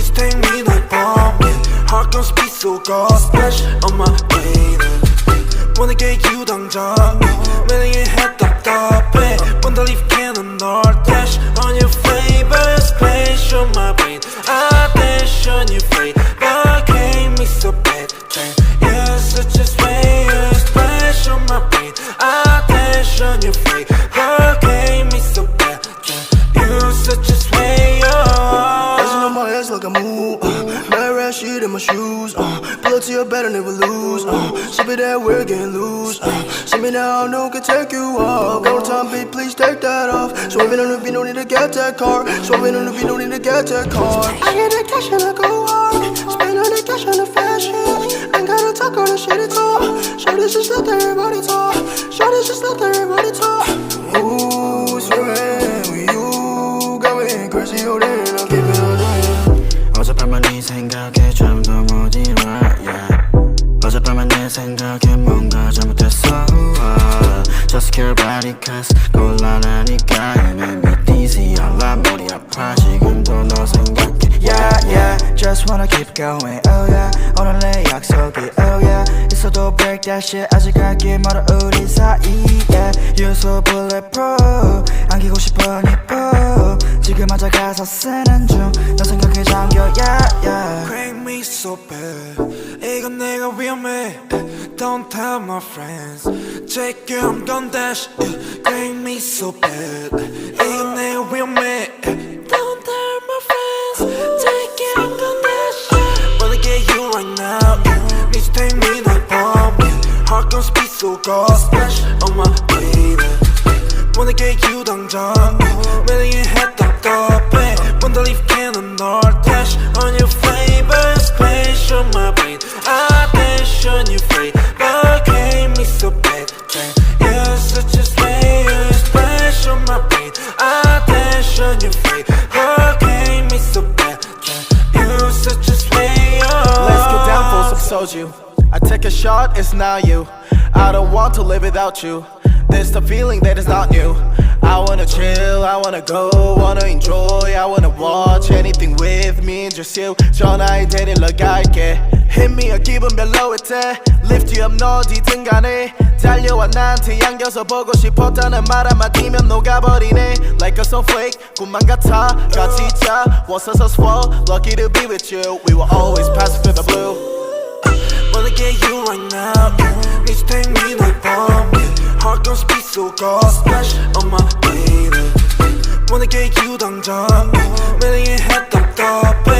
Please take me like bomb, yeah. Heart gon' speed so God splash on my brain. wanna get you 당장 매일 해 답답해 Wonder if can 널 dash on your favorite space on my brain I dash on your face but can't me so bad damn. You're such a sweet splash on my brain I dash on your face but can't me so bad damn. You're such a sweet Dancing on my ass like a move Mad rat shit in my shoes Pull up to your bed and never lose Sip it that we're getting loose See me now, no can take you off Got no time, babe, please take that off Swerving on the beat, no need to get that car Swerving on the beat, no need to get that car I get that cash and I go hard Spend all the cash on the fashion Ain't gotta talk all the shit at all Shorty's just let everybody talk Shorty's just let everybody talk Ooh, swerving with you Going crazy, hold it, I'll keep it on 어젯밤만 네 생각에 잠도 못 일어 yeah. 어젯밤만 내 생각에 뭔가 잘못했어 Just care about it cause 곤란하니까 You make me dizzy 알라 머리 아파 지금도 너 생각해 Yeah yeah Just wanna keep going oh yeah 오늘 내 약속이 oh yeah 있어도 break that shit 아직 갈 길 멀어 우리 사이에 You're so bulletproof 안기고 싶어 니뽀 지금 앉아 가사 쓰는 중 너 생각에 잠겨 yeah yeah Crank me so bad 이건 내가 위험해 Don't tell my friends Take you I'm gon' dash Crank me so bad 이건 내가 위험해 Don't tell my friends Take you I'm gon' dash Wanna get you right now Please take me like bomb Heart gon' speed so God splash on my baby Wanna get you 당장 매일 해 답답해 Wonder if can 널 dash on your favorite space on my brain I dash on your face but can't me so bad damn. You're such a sweet splash on my brain I dash on your face but can't me so bad damn. You're such a sweet Let's get down for some soju I take a shot, it's not you I don't want to live without you There's the feeling that is not new I wanna chill, I wanna go, wanna enjoy I wanna watch anything with me, just you 전화에 데리러 갈게 Hit me a 기분 별로일 때 Lift you up 너 어디든 간에 달려와 나한테 안겨서 보고 싶었다는 말 한마디면 녹아버리네 Like a snowflake, 꿈만 같아 같이 자 Was so swell, lucky to be with you We will always pass through the blue Wanna get you right now Please take me like bomb Heart gon' speed so God splash on my baby Wanna get you 당장 매일 해 답답해